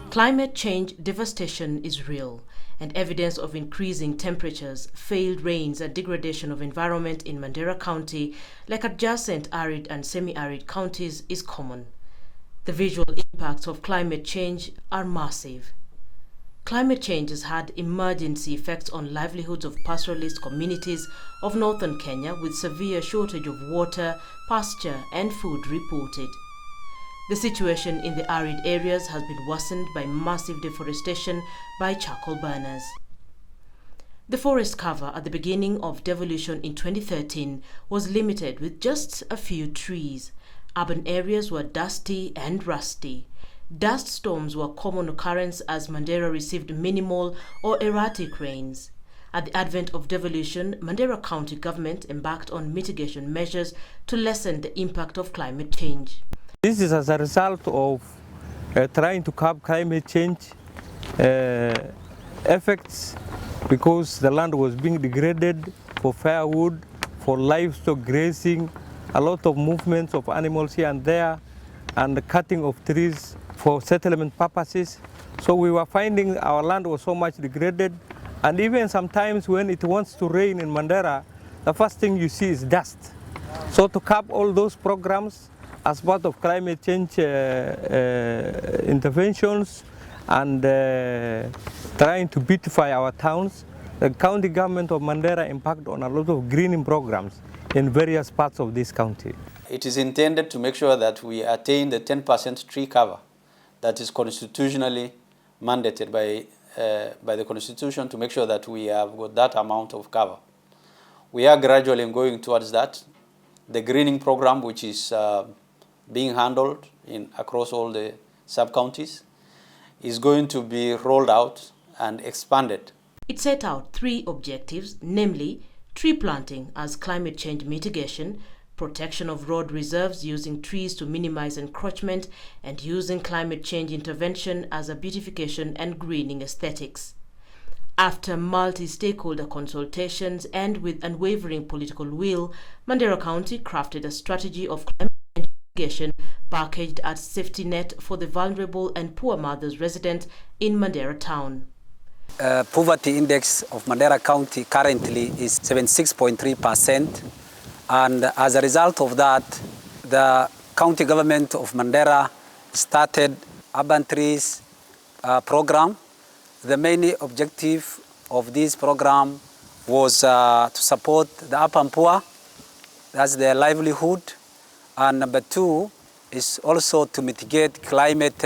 Climate change devastation is real, and evidence of increasing temperatures, failed rains, and degradation of environment in Mandera County, like adjacent arid and semi-arid counties, is common. The visual impacts of climate change are massive. Climate change has had emergency effects on livelihoods of pastoralist communities of northern Kenya, with severe shortage of water, pasture, and food reported. The situation in the arid areas has been worsened by massive deforestation by charcoal burners. The forest cover at the beginning of devolution in 2013 was limited with just a few trees. Urban areas were dusty and rusty. Dust storms were a common occurrence as Mandera received minimal or erratic rains. At the advent of devolution, Mandera County government embarked on mitigation measures to lessen the impact of climate change. This is as a result of trying to curb climate change effects, because the land was being degraded for firewood, for livestock grazing, a lot of movements of animals here and there, and the cutting of trees for settlement purposes. So we were finding our land was so much degraded, and even sometimes when it wants to rain in Mandera, the first thing you see is dust. So to curb all those programs, as part of climate change interventions and trying to beautify our towns, the county government of Mandera embarked on a lot of greening programs in various parts of this county. It is intended to make sure that we attain the 10% tree cover that is constitutionally mandated by the Constitution, to make sure that we have got that amount of cover. We are gradually going towards that. The greening program, which is being handled across all the sub-counties, is going to be rolled out and expanded. It set out 3 objectives, namely tree planting as climate change mitigation, protection of road reserves using trees to minimize encroachment, and using climate change intervention as a beautification and greening aesthetics. After multi-stakeholder consultations and with unwavering political will, Mandera County crafted a strategy of climate change mitigation packaged as safety net for the vulnerable and poor mothers resident in Mandera town. Poverty index of Mandera County currently is 76.3%, and as a result of that, the county government of Mandera started urban trees program. The main objective of this program was to support the urban poor, that's their livelihood, and number 2 is also to mitigate climate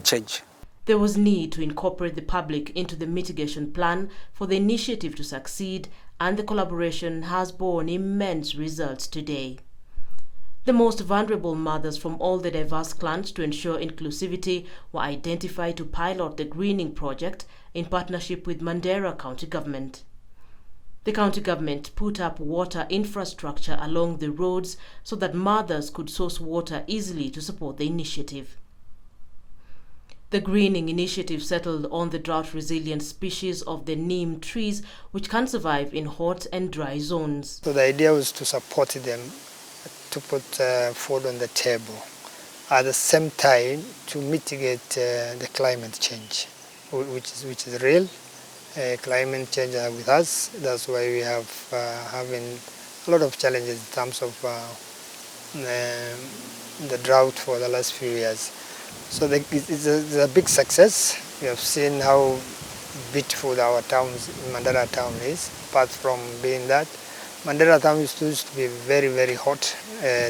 change. There was need to incorporate the public into the mitigation plan for the initiative to succeed, and the collaboration has borne immense results today. The most vulnerable mothers from all the diverse clans, to ensure inclusivity, were identified to pilot the greening project in partnership with Mandera County Government. The county government put up water infrastructure along the roads so that mothers could source water easily to support the initiative. The greening initiative settled on the drought-resilient species of the neem trees, which can survive in hot and dry zones. So the idea was to support them, to put food on the table, at the same time to mitigate the climate change, which is real. Climate change with us. That's why we have having a lot of challenges in terms of the drought for the last few years. So it's a big success. We have seen how beautiful our towns, Mandera town is. Apart from being that, Mandera town used to be very, very hot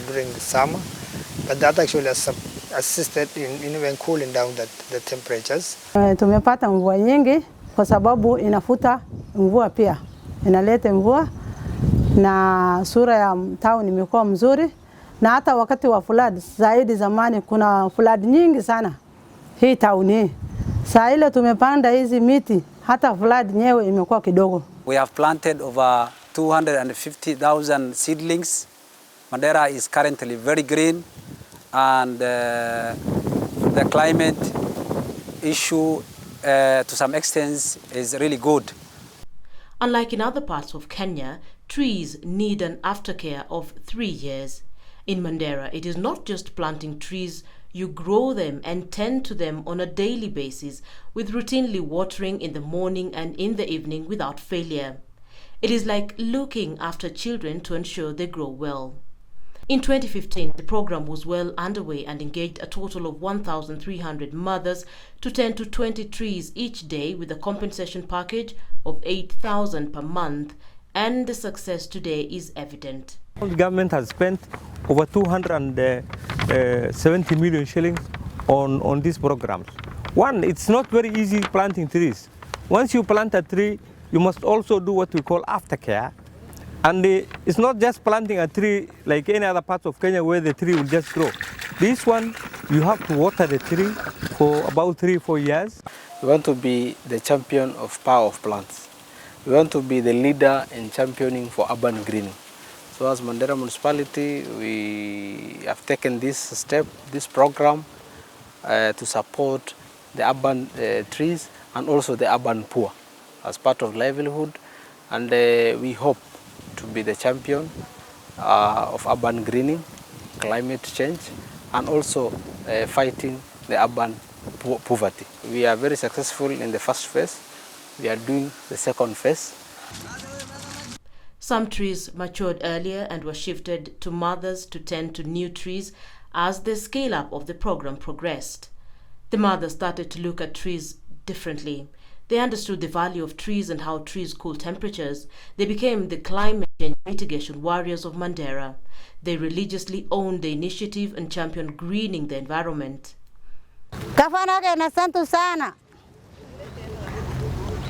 during the summer, but that actually has assisted in even cooling down the temperatures. Tumepata mvua nyingi kwa sababu inafuta mvua, pia inaleta mvua, na sura ya town imekuwa mzuri, na hata wakati wa flood zaidi, zamani kuna flood nyingi sana hii town hii. Saa ile tumepanda hizi miti, hata flood nyewe imekuwa kidogo. We have planted over 250,000 seedlings. Mandera is currently very green, and the climate issue to some extent is really good. Unlike in other parts of Kenya, trees need an aftercare of 3 years. In Mandera, it is not just planting trees, you grow them and tend to them on a daily basis, with routinely watering in the morning and in the evening without failure. It is like looking after children to ensure they grow well. In 2015, the program was well underway and engaged a total of 1,300 mothers to tend to 20 trees each day with a compensation package of 8,000 per month, and the success today is evident. The government has spent over 270 million shillings on these programs. One, it's not very easy planting trees. Once you plant a tree, you must also do what we call aftercare. And it's not just planting a tree like any other parts of Kenya where the tree will just grow. This one, you have to water the tree for about 3-4 years. We want to be the champion of power of plants. We want to be the leader in championing for urban greening. So as Mandera Municipality, we have taken this step, this program, to support the urban trees and also the urban poor as part of livelihood. And we hope to be the champion of urban greening, climate change, and also fighting the urban poverty. We are very successful in the first phase. We are doing the second phase. Some trees matured earlier and were shifted to mothers to tend to new trees as the scale-up of the program progressed. The mothers started to look at trees differently. They understood the value of trees and how trees cool temperatures. They became the climate change mitigation warriors of Mandera. They religiously owned the initiative and championed greening the environment. Gavana kena santu sana.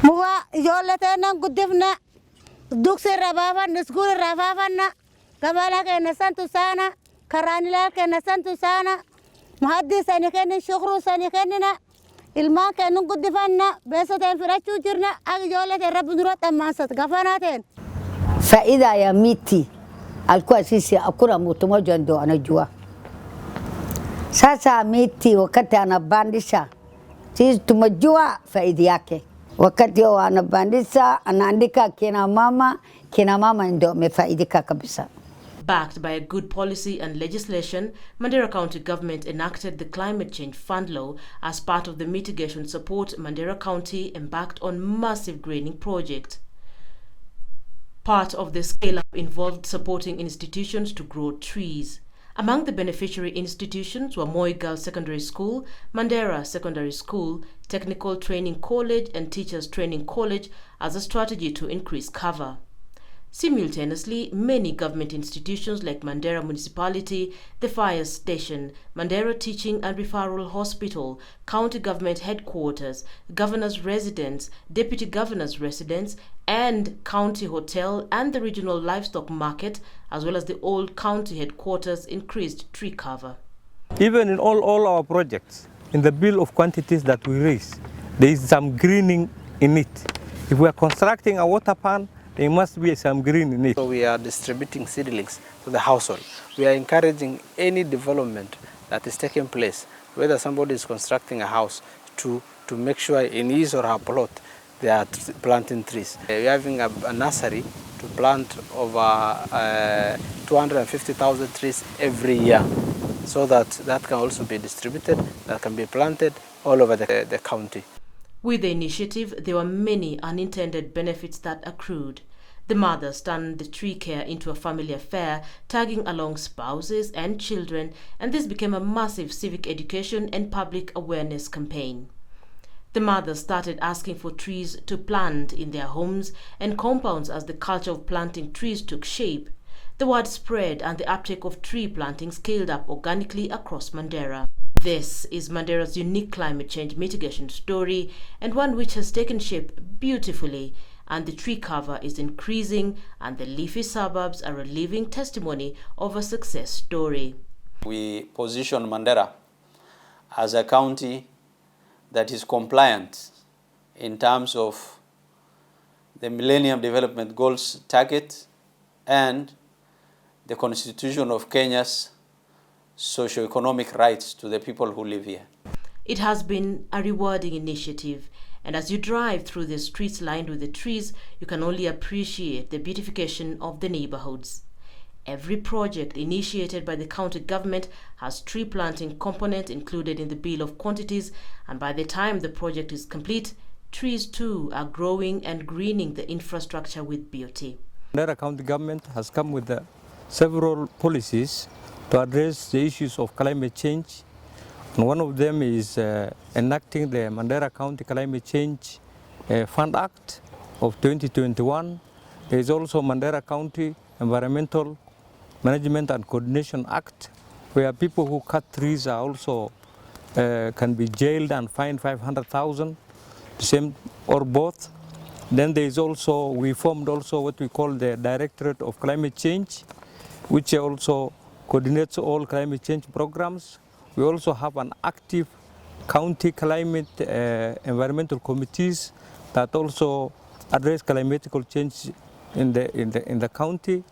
Muwa yolete na gudifna. Duksi rabafa nuskuri rabafa na. Gavana kena santu sana. Karanila kena santu sana. Muhaddi sani kena shukru sani kena na. Ilma kena gudifana. Besa ten firachu jirna. Agi yolete rabundurat amasat. Gavana ten. Faida ya miti. Alikuwa sisi hakuna mtu mmoja ndio anajua. Sasa miti wakati anabandisha, sisi tumejua faida yake. Wakati anabandisha, anaandika kina mama ndio amefaidika kabisa. Backed by a good policy and legislation, Mandera County government enacted the Climate Change Fund Law. As part of the mitigation support, Mandera County embarked on massive greening project. Part of the scale-up involved supporting institutions to grow trees. Among the beneficiary institutions were Moi Girls Secondary School, Mandera Secondary School, Technical Training College and Teachers Training College as a strategy to increase cover. Simultaneously, many government institutions like Mandera Municipality, the Fire Station, Mandera Teaching and Referral Hospital, County Government Headquarters, Governor's Residence, Deputy Governor's Residence, and County Hotel and the Regional Livestock Market, as well as the old county headquarters, increased tree cover. Even in all our projects, in the bill of quantities that we raise, there is some greening in it. If we are constructing a water pan, there must be some green in it. So we are distributing seedlings to the household. We are encouraging any development that is taking place, whether somebody is constructing a house, to make sure in his or her plot they are planting trees. We are having a nursery to plant over 250,000 trees every year, so that can also be distributed, that can be planted all over the county. With the initiative, there were many unintended benefits that accrued. The mothers turned the tree care into a family affair, tagging along spouses and children, and this became a massive civic education and public awareness campaign. The mothers started asking for trees to plant in their homes and compounds as the culture of planting trees took shape. The word spread and the uptake of tree planting scaled up organically across Mandera. This is Mandera's unique climate change mitigation story, and one which has taken shape beautifully, and the tree cover is increasing, and the leafy suburbs are a living testimony of a success story. We position Mandera as a county that is compliant in terms of the Millennium Development Goals target and the Constitution of Kenya's socio-economic rights to the people who live here. It has been a rewarding initiative, And as you drive through the streets lined with the trees, you can only appreciate the beautification of the neighborhoods. Every project initiated by the county government has tree planting component included in the bill of quantities, and by the time the project is complete, trees too are growing and greening the infrastructure with beauty. Mandera County government has come with several policies to address the issues of climate change. And one of them is enacting the Mandera County Climate Change Fund Act of 2021. There is also Mandera County Environmental Management and Coordination Act, where people who cut trees are also can be jailed and fined 500,000, the same or both. Then there is also, we formed also what we call the Directorate of Climate Change, which also coordinates all climate change programs. We also have an active county climate environmental committees that also address climatical change in the county.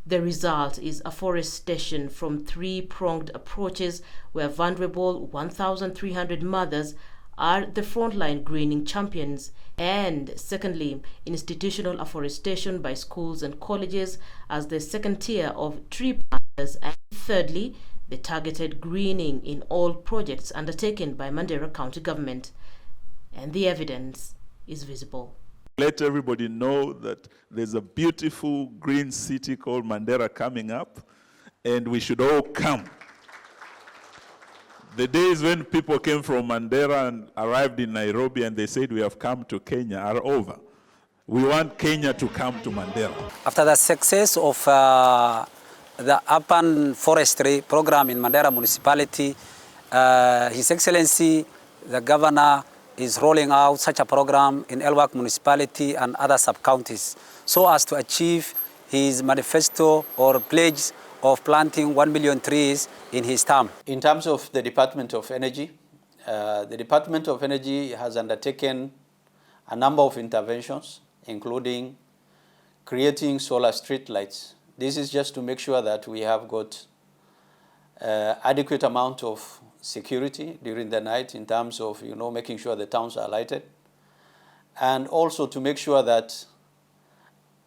The result is afforestation from three-pronged approaches where vulnerable 1,300 mothers are the frontline greening champions, and secondly, institutional afforestation by schools and colleges as the second tier of tree planters, and thirdly, the targeted greening in all projects undertaken by Mandera County Government. And the evidence is visible. Let everybody know that there's a beautiful green city called Mandera coming up, and we should all come. The days when people came from Mandera and arrived in Nairobi and they said we have come to Kenya are over. We want Kenya to come to Mandera. After the success of the urban forestry program in Mandera municipality, His Excellency, the Governor, is rolling out such a program in Elwak municipality and other sub-counties so as to achieve his manifesto or pledge of planting 1 million trees in his term. In terms of the Department of Energy, the Department of Energy has undertaken a number of interventions, including creating solar street lights. This is just to make sure that we have got adequate amount of security during the night in terms of, making sure the towns are lighted, and also to make sure that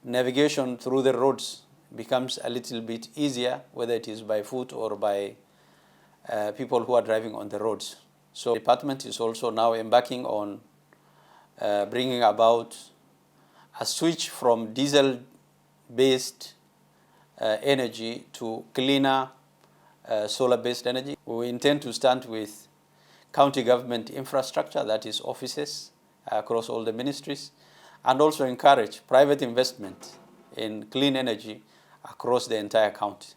navigation through the roads becomes a little bit easier, whether it is by foot or by people who are driving on the roads. So the department is also now embarking on bringing about a switch from diesel-based energy to cleaner solar-based energy. We intend to start with county government infrastructure, that is offices across all the ministries, and also encourage private investment in clean energy across the entire county.